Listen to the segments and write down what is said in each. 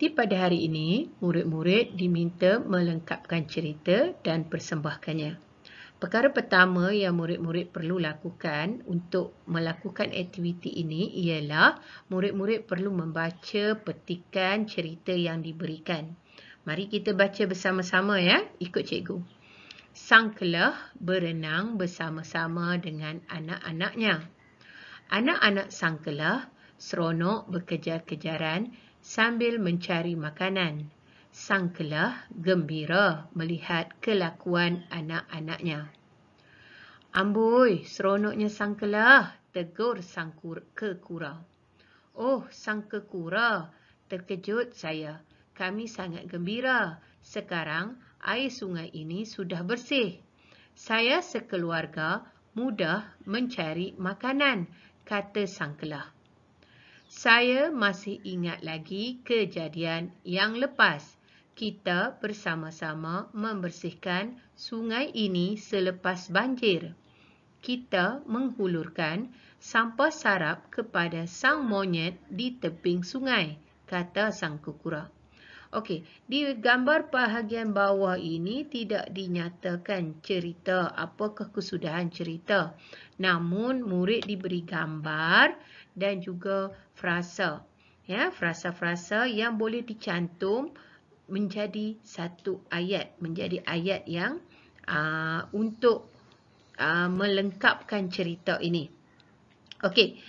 Aktiviti pada hari ini, murid-murid diminta melengkapkan cerita dan persembahkannya. Perkara pertama yang murid-murid perlu lakukan untuk melakukan aktiviti ini ialah murid-murid perlu membaca petikan cerita yang diberikan. Mari kita baca bersama-sama ya, ikut cikgu. Sang kelah berenang bersama-sama dengan anak-anaknya. Anak-anak sang kelah seronok berkejar-kejaran sambil mencari makanan. Sang kelah gembira melihat kelakuan anak-anaknya. Amboi, seronoknya sang kelah, tegur sang kekura. Oh, sang kekura, terkejut saya. Kami sangat gembira. Sekarang air sungai ini sudah bersih. Saya sekeluarga mudah mencari makanan, kata sang kelah. Saya masih ingat lagi kejadian yang lepas. Kita bersama-sama membersihkan sungai ini selepas banjir. Kita menghulurkan sampah sarap kepada sang monyet di tebing sungai, kata sang kukura. Okey, di gambar bahagian bawah ini tidak dinyatakan cerita, apakah kesudahan cerita. Namun, murid diberi gambar dan juga frasa. Ya, frasa-frasa yang boleh dicantum menjadi satu ayat, menjadi ayat yang untuk melengkapkan cerita ini. Okey,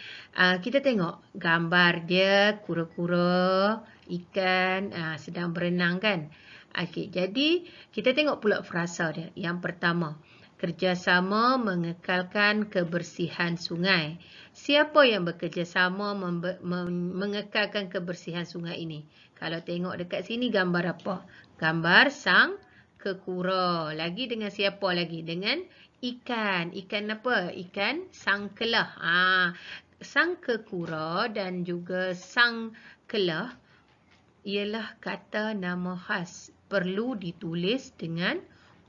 kita tengok gambar dia kura-kura, ikan sedang berenang kan. Okey, jadi kita tengok pula frasa dia. Yang pertama, kerjasama mengekalkan kebersihan sungai. Siapa yang bekerjasama mengekalkan kebersihan sungai ini? Kalau tengok dekat sini gambar apa? Gambar sang kekura. Lagi dengan siapa lagi? Dengan ikan. Ikan apa? Ikan sang kelah. Sang kekura dan juga sang kelah ialah kata nama khas. Perlu ditulis dengan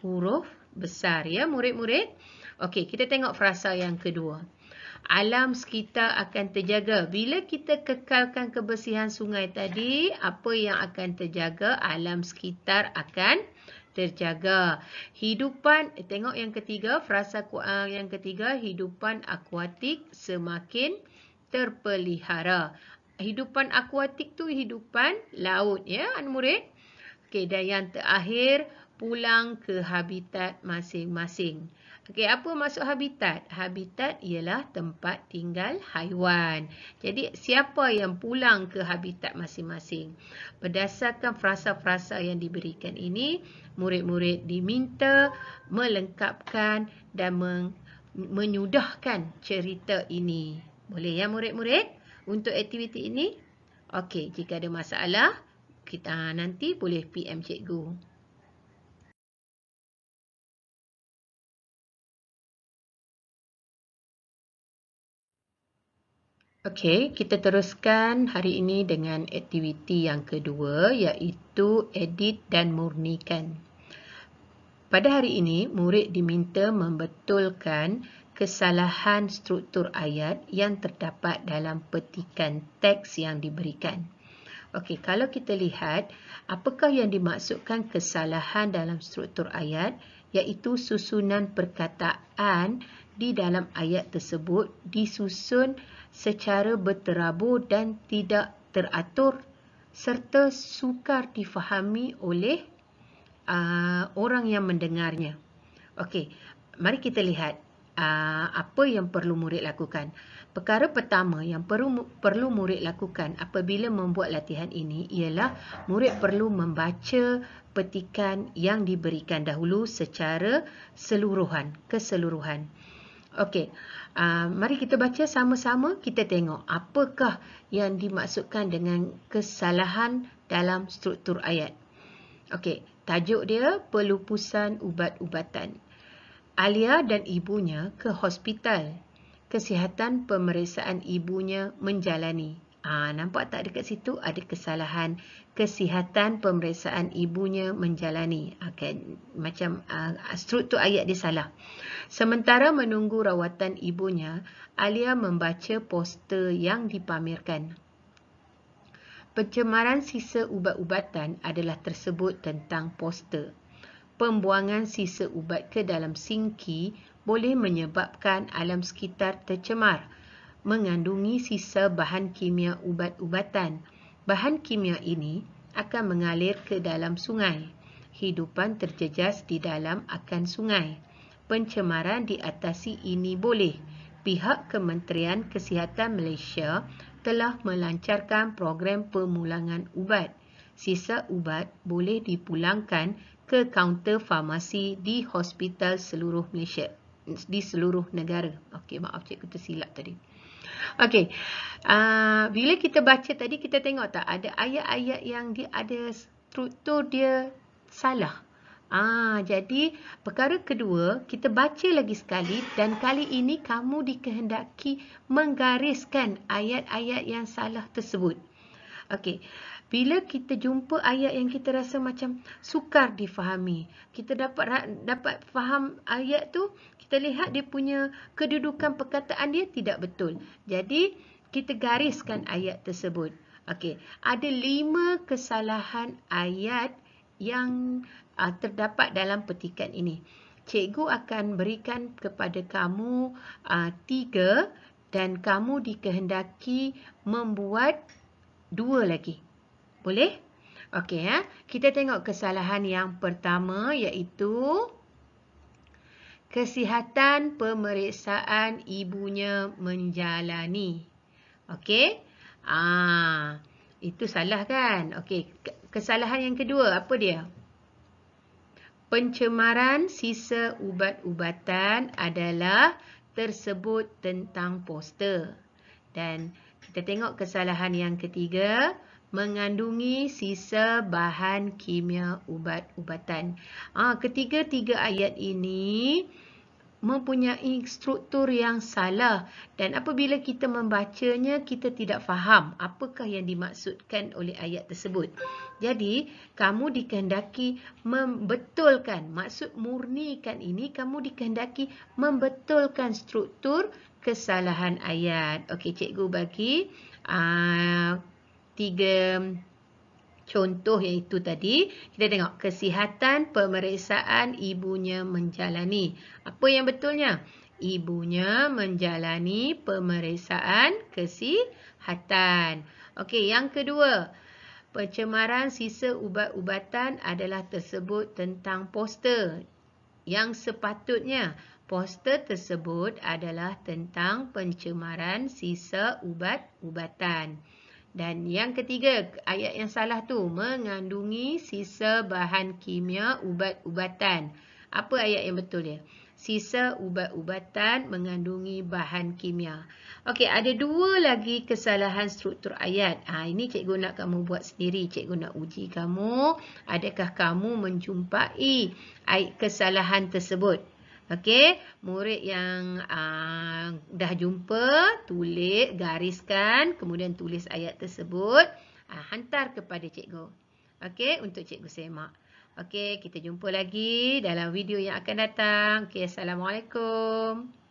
huruf besar ya murid-murid. Okey, kita tengok frasa yang kedua. Alam sekitar akan terjaga. Bila kita kekalkan kebersihan sungai tadi, apa yang akan terjaga? Alam sekitar akan terjaga. Hidupan, tengok yang ketiga, frasa yang ketiga, hidupan akuatik semakin terpelihara. Hidupan akuatik tu hidupan laut ya, anak murid. Okey, dan yang terakhir, pulang ke habitat masing-masing. Okey, apa maksud habitat? Habitat ialah tempat tinggal haiwan. Jadi, siapa yang pulang ke habitat masing-masing? Berdasarkan frasa-frasa yang diberikan ini, murid-murid diminta melengkapkan dan menyudahkan cerita ini. Boleh ya murid-murid untuk aktiviti ini? Okey, jika ada masalah, kita nanti boleh PM cikgu. Okey, kita teruskan hari ini dengan aktiviti yang kedua iaitu edit dan murnikan. Pada hari ini, murid diminta membetulkan kesalahan struktur ayat yang terdapat dalam petikan teks yang diberikan. Okey, kalau kita lihat, apakah yang dimaksudkan kesalahan dalam struktur ayat? Iaitu susunan perkataan di dalam ayat tersebut disusun secara berterabur dan tidak teratur serta sukar difahami oleh orang yang mendengarnya. Okey, mari kita lihat apa yang perlu murid lakukan. Perkara pertama yang perlu murid lakukan apabila membuat latihan ini ialah murid perlu membaca petikan yang diberikan dahulu secara keseluruhan. Okey, mari kita baca sama-sama, kita tengok apakah yang dimaksudkan dengan kesalahan dalam struktur ayat. Okey, tajuk dia pelupusan ubat-ubatan. Alia dan ibunya ke hospital. Kesihatan pemeriksaan ibunya menjalani. Nampak tak dekat situ ada kesalahan. Kesihatan pemeriksaan ibunya menjalani. Macam struktur ayat dia salah. Sementara menunggu rawatan ibunya, Alia membaca poster yang dipamerkan. Pencemaran sisa ubat-ubatan adalah tersebut tentang poster. Pembuangan sisa ubat ke dalam sinki boleh menyebabkan alam sekitar tercemar, mengandungi sisa bahan kimia ubat-ubatan. Bahan kimia ini akan mengalir ke dalam sungai. Hidupan terjejas di dalam akan sungai. Pencemaran diatasi ini boleh. Pihak Kementerian Kesihatan Malaysia telah melancarkan program pemulangan ubat. Sisa ubat boleh dipulangkan ke kaunter farmasi di hospital seluruh Malaysia, di seluruh negara. Okey, maaf cikgu tersilap tadi. Okey, bila kita baca tadi, kita tengok tak ada ayat-ayat yang dia ada struktur dia salah. Jadi perkara kedua, kita baca lagi sekali dan kali ini kamu dikehendaki menggariskan ayat-ayat yang salah tersebut. Okey, bila kita jumpa ayat yang kita rasa macam sukar difahami, kita dapat faham ayat tu, kita lihat dia punya kedudukan perkataan dia tidak betul. Jadi, kita gariskan ayat tersebut. Okey, ada 5 kesalahan ayat yang terdapat dalam petikan ini. Cikgu akan berikan kepada kamu 3 dan kamu dikehendaki membuat 2 lagi. Boleh? Okey, kita tengok kesalahan yang pertama iaitu kesihatan pemeriksaan ibunya menjalani. Okey? Itu salah kan? Okey, kesalahan yang kedua apa dia? Pencemaran sisa ubat-ubatan adalah tersebut tentang poster. Dan kita tengok kesalahan yang ketiga, mengandungi sisa bahan kimia ubat-ubatan. Ketiga-tiga ayat ini mempunyai struktur yang salah dan apabila kita membacanya kita tidak faham apakah yang dimaksudkan oleh ayat tersebut. Jadi kamu dikehendaki membetulkan, maksud murnikan ini kamu dikehendaki membetulkan struktur kesalahan ayat. Okey, cikgu bagi 3 contoh iaitu tadi, kita tengok kesihatan pemeriksaan ibunya menjalani. Apa yang betulnya? Ibunya menjalani pemeriksaan kesihatan. Okey, yang kedua, pencemaran sisa ubat-ubatan adalah tersebut tentang poster. Yang sepatutnya, poster tersebut adalah tentang pencemaran sisa ubat-ubatan. Dan yang ketiga, ayat yang salah tu, mengandungi sisa bahan kimia ubat-ubatan. Apa ayat yang betul dia? Sisa ubat-ubatan mengandungi bahan kimia. Okey, ada 2 lagi kesalahan struktur ayat. Ini cikgu nak kamu buat sendiri. Cikgu nak uji kamu. Adakah kamu menjumpai kesalahan tersebut? Okey, murid yang dah jumpa, tulis, gariskan, kemudian tulis ayat tersebut, hantar kepada cikgu. Okey, untuk cikgu semak. Okey, kita jumpa lagi dalam video yang akan datang. Okey, Assalamualaikum.